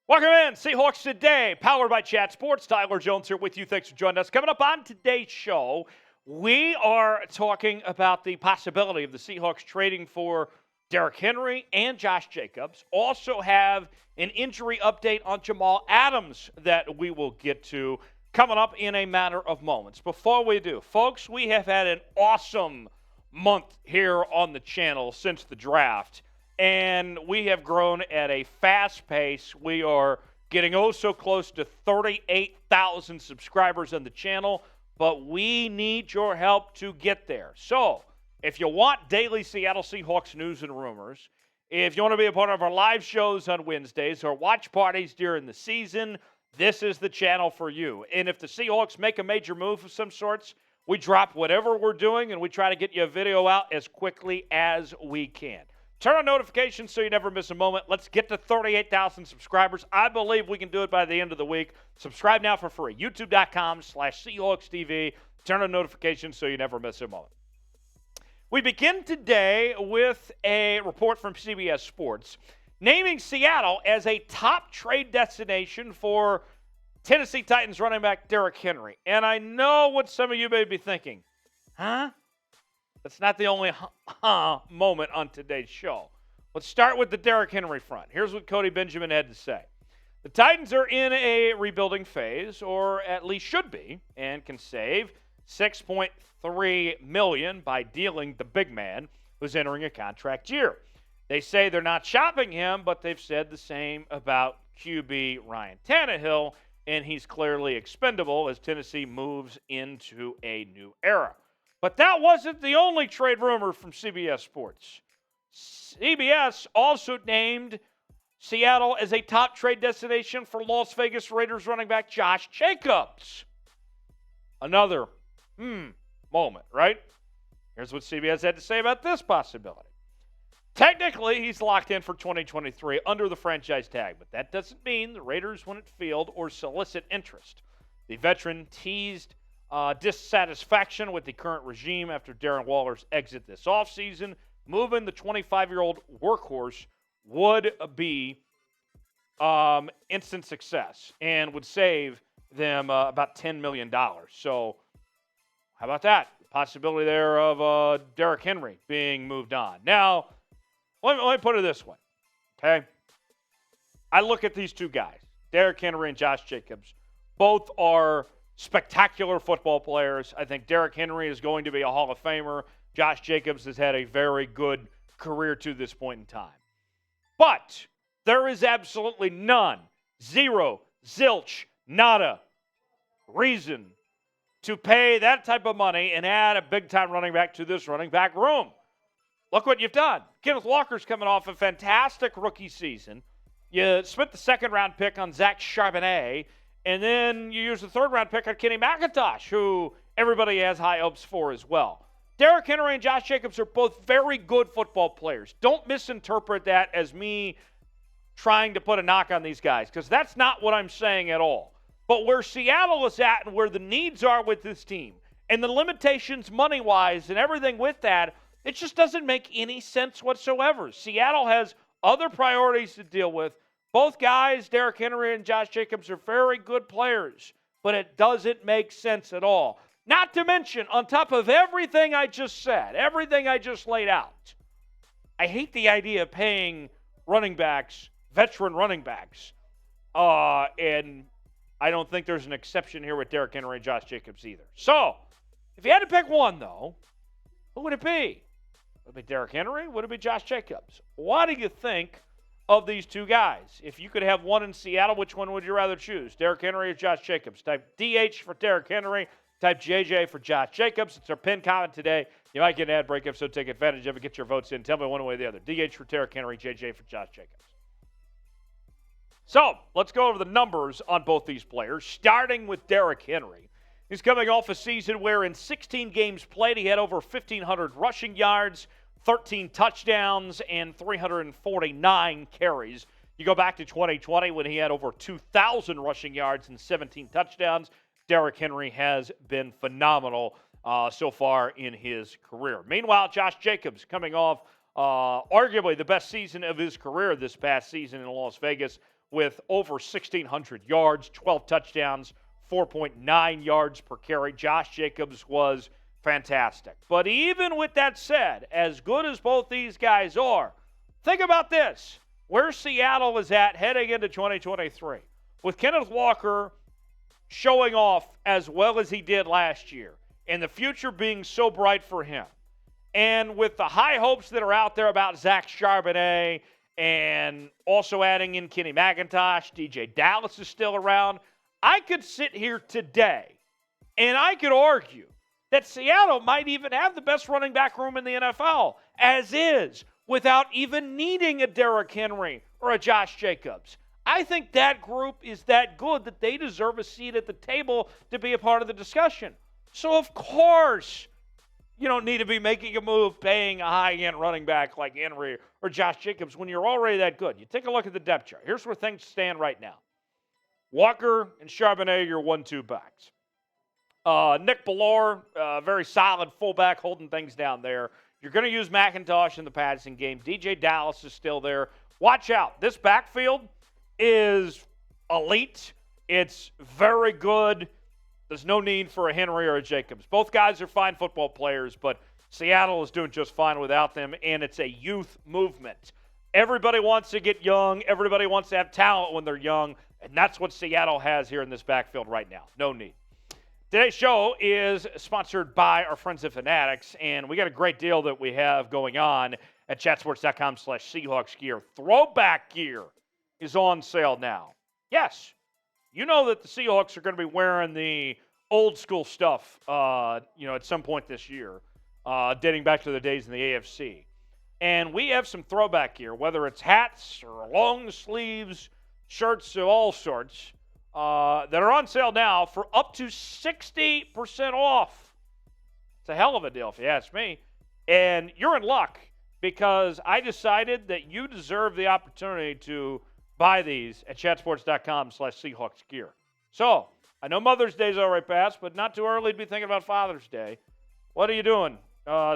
Welcome in, Seahawks Today, powered by Chat Sports. Tyler Jones here with you. Thanks for joining us. Coming up on today's show, we are talking about the possibility of the Seahawks trading for Derrick Henry and Josh Jacobs. Also have an injury update on Jamal Adams that we will get to coming up in a matter of moments. Before we do, folks, we have had an awesome month here on the channel since the draft. And we have grown at a fast pace. We are getting so close to 38,000 subscribers on the channel, but we need your help to get there. So, if you want daily Seattle Seahawks news and rumors, if you want to be a part of our live shows on Wednesdays or watch parties during the season, this is the channel for you. And if the Seahawks make a major move of some sorts, we drop whatever we're doing and we try to get you a video out as quickly as we can. Turn on notifications so you never miss a moment. Let's get to 38,000 subscribers. I believe we can do it by the end of the week. Subscribe now for free. YouTube.com/SeahawksTV. Turn on notifications so you never miss a moment. We begin today with a report from CBS Sports naming Seattle as a top trade destination for Tennessee Titans running back Derrick Henry. And I know what some of you may be thinking. Huh? That's not the only moment on today's show. Let's start with the Derrick Henry front. Here's what Cody Benjamin had to say. The Titans are in a rebuilding phase, or at least should be, and can save $6.3 million by dealing the big man who's entering a contract year. They say they're not shopping him, but they've said the same about QB Ryan Tannehill, and he's clearly expendable as Tennessee moves into a new era. But that wasn't the only trade rumor from CBS Sports. CBS also named Seattle as a top trade destination for Las Vegas Raiders running back Josh Jacobs. Another moment, right? Here's what CBS had to say about this possibility. Technically, he's locked in for 2023 under the franchise tag, but that doesn't mean the Raiders wouldn't field or solicit interest. The veteran teased dissatisfaction with the current regime after Darren Waller's exit this offseason. Moving the 25-year-old workhorse would be instant success and would save them about $10 million. So how about that? Possibility there of Derrick Henry being moved on. Now, let me put it this way, okay? I look at these two guys, Derrick Henry and Josh Jacobs. Both are spectacular football players. I think Derrick Henry is going to be a Hall of Famer. Josh Jacobs has had a very good career to this point in time. But there is absolutely none, zero, zilch, nada reason to pay that type of money and add a big-time running back to this running back room. Look what you've done. Kenneth Walker's coming off a fantastic rookie season. You spent the second-round pick on Zach Charbonnet, and then you use the third-round pick on Kenny McIntosh, who everybody has high hopes for as well. Derrick Henry and Josh Jacobs are both very good football players. Don't misinterpret that as me trying to put a knock on these guys, because that's not what I'm saying at all. But where Seattle is at and where the needs are with this team and the limitations money-wise and everything with that, it just doesn't make any sense whatsoever. Seattle has other priorities to deal with. Both guys, Derrick Henry and Josh Jacobs, are very good players, but it doesn't make sense at all. Not to mention, on top of everything I just said, everything I just laid out, I hate the idea of paying running backs, veteran running backs, and I don't think there's an exception here with Derrick Henry and Josh Jacobs either. So, if you had to pick one, though, who would it be? Would it be Derrick Henry? Would it be Josh Jacobs? What do you think of these two guys? If you could have one in Seattle, which one would you rather choose? Derrick Henry or Josh Jacobs? Type DH for Derrick Henry. Type JJ for Josh Jacobs. It's our pin comment today. You might get an ad breakup, so take advantage of it. Get your votes in. Tell me one way or the other. DH for Derrick Henry, JJ for Josh Jacobs. So, let's go over the numbers on both these players, starting with Derrick Henry. He's coming off a season where in 16 games played, he had over 1,500 rushing yards, 13 touchdowns, and 349 carries. You go back to 2020 when he had over 2,000 rushing yards and 17 touchdowns. Derrick Henry has been phenomenal so far in his career. Meanwhile, Josh Jacobs coming off arguably the best season of his career this past season in Las Vegas with over 1,600 yards, 12 touchdowns, 4.9 yards per carry. Josh Jacobs was fantastic. But even with that said, as good as both these guys are, think about this. Where Seattle is at heading into 2023. With Kenneth Walker showing off as well as he did last year, and the future being so bright for him, and with the high hopes that are out there about Zach Charbonnet, and also adding in Kenny McIntosh, DJ Dallas is still around, I could sit here today and I could argue that Seattle might even have the best running back room in the NFL, as is, without even needing a Derrick Henry or a Josh Jacobs. I think that group is that good that they deserve a seat at the table to be a part of the discussion. So, of course, you don't need to be making a move paying a high-end running back like Henry or Josh Jacobs when you're already that good. You take a look at the depth chart. Here's where things stand right now. Walker and Charbonnet, your 1-2 backs. Nick Ballore, very solid fullback, holding things down there. You're going to use McIntosh in the passing game. DJ Dallas is still there. Watch out. This backfield is elite. It's very good. There's no need for a Henry or a Jacobs. Both guys are fine football players, but Seattle is doing just fine without them, and it's a youth movement. Everybody wants to get young. Everybody wants to have talent when they're young, and that's what Seattle has here in this backfield right now. No need. Today's show is sponsored by our friends at Fanatics, and we got a great deal that we have going on at chatsports.com/Seahawks gear. Throwback gear is on sale now. Yes, you know that the Seahawks are going to be wearing the old school stuff, at some point this year, dating back to the days in the AFC. And we have some throwback gear, whether it's hats or long sleeves, shirts of all sorts, that are on sale now for up to 60% off. It's a hell of a deal if you ask me. And you're in luck because I decided that you deserve the opportunity to buy these at chatsports.com/Seahawks gear. So, I know Mother's Day's already passed, but not too early to be thinking about Father's Day. What are you doing?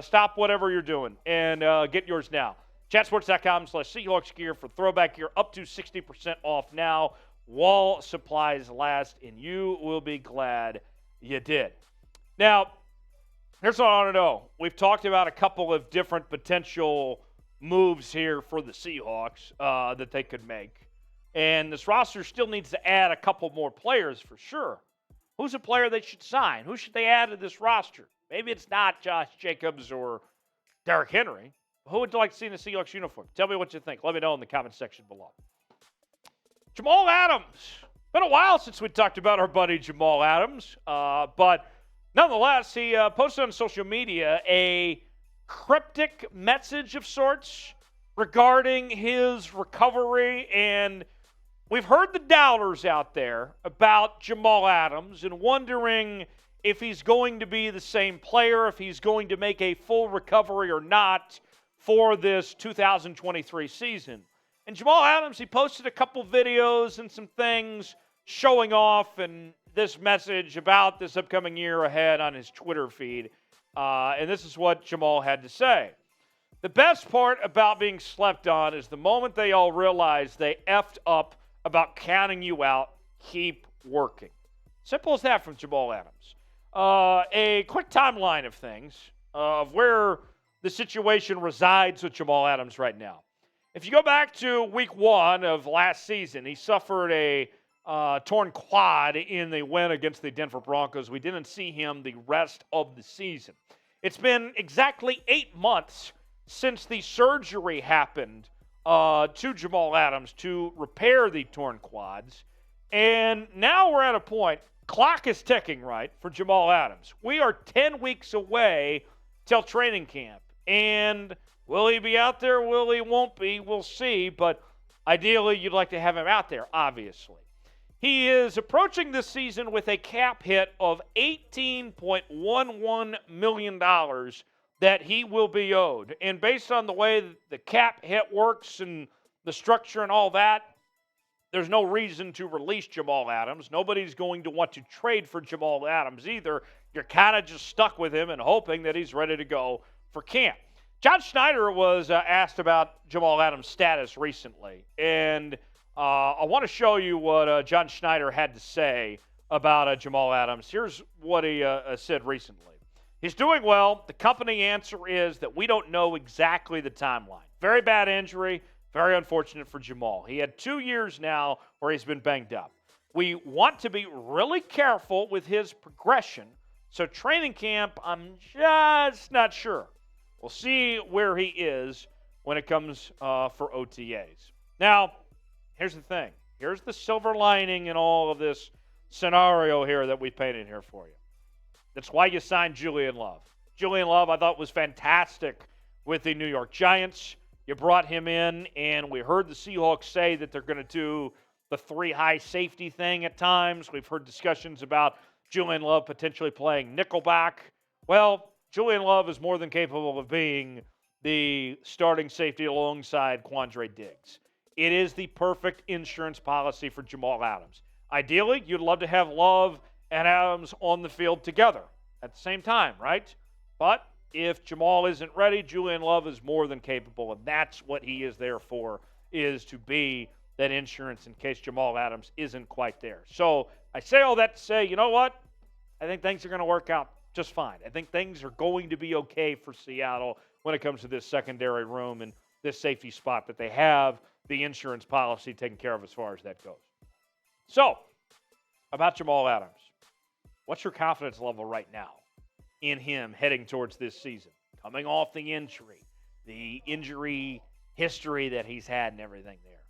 Stop whatever you're doing and get yours now. Chatsports.com/Seahawks gear for throwback gear, up to 60% off now while supplies last, and you will be glad you did. Now, here's what I want to know. We've talked about a couple of different potential moves here for the Seahawks that they could make. And this roster still needs to add a couple more players for sure. Who's a player they should sign? Who should they add to this roster? Maybe it's not Josh Jacobs or Derrick Henry. Who would you like to see in the Seahawks uniform? Tell me what you think. Let me know in the comment section below. Jamal Adams. Been a while since we talked about our buddy Jamal Adams. But nonetheless, he posted on social media a cryptic message of sorts regarding his recovery, and we've heard the doubters out there about Jamal Adams and wondering if he's going to be the same player, if he's going to make a full recovery or not for this 2023 season. And Jamal Adams, he posted a couple videos and some things showing off and this message about this upcoming year ahead on his Twitter feed. And this is what Jamal had to say. The best part about being slept on is the moment they all realize they effed up about counting you out, keep working. Simple as that from Jamal Adams. A quick timeline of things, of where the situation resides with Jamal Adams right now. If you go back to week 1 of last season, he suffered a torn quad in the win against the Denver Broncos. We didn't see him the rest of the season. It's been exactly 8 months since the surgery happened to Jamal Adams to repair the torn quads. And now we're at a point, clock is ticking, right, for Jamal Adams. We are 10 weeks away till training camp. And will he be out there? Will he won't be? We'll see. But ideally, you'd like to have him out there, obviously. He is approaching this season with a cap hit of $18.11 million that he will be owed. And based on the way the cap hit works and the structure and all that, there's no reason to release Jamal Adams. Nobody's going to want to trade for Jamal Adams either. You're kind of just stuck with him and hoping that he's ready to go for camp. John Schneider was asked about Jamal Adams' status recently, and I want to show you what John Schneider had to say about Jamal Adams. Here's what he said recently. He's doing well. The company answer is that we don't know exactly the timeline. Very bad injury, very unfortunate for Jamal. He had 2 years now where he's been banged up. We want to be really careful with his progression. So training camp, I'm just not sure. We'll see where he is when it comes for OTAs. Now, here's the thing. Here's the silver lining in all of this scenario here that we painted here for you. That's why you signed Julian Love. Julian Love, I thought, was fantastic with the New York Giants. You brought him in, and we heard the Seahawks say that they're going to do the 3 high safety thing at times. We've heard discussions about Julian Love potentially playing nickelback. Well, Julian Love is more than capable of being the starting safety alongside Quandre Diggs. It is the perfect insurance policy for Jamal Adams. Ideally, you'd love to have Love and Adams on the field together at the same time, right? But if Jamal isn't ready, Julian Love is more than capable, and that's what he is there for, is to be that insurance in case Jamal Adams isn't quite there. So I say all that to say, you know what? I think things are going to work out just fine. I think things are going to be okay for Seattle when it comes to this secondary room and this safety spot that they have the insurance policy taken care of as far as that goes. So, about Jamal Adams. What's your confidence level right now in him heading towards this season? Coming off the injury history that he's had and everything there.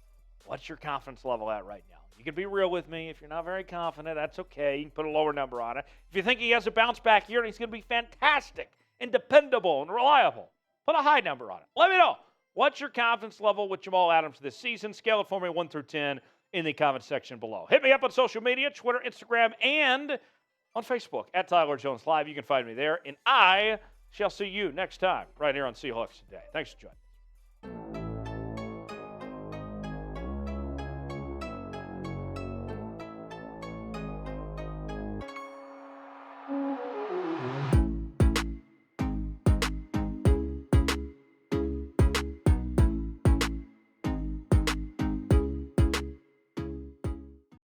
What's your confidence level at right now? You can be real with me. If you're not very confident, that's okay. You can put a lower number on it. If you think he has a bounce back year and he's going to be fantastic and dependable and reliable, put a high number on it. Let me know. What's your confidence level with Jamal Adams this season? Scale it for me 1 through 10 in the comment section below. Hit me up on social media, Twitter, Instagram, and on Facebook at Tyler Jones Live. You can find me there. And I shall see you next time right here on Seahawks Today. Thanks for joining.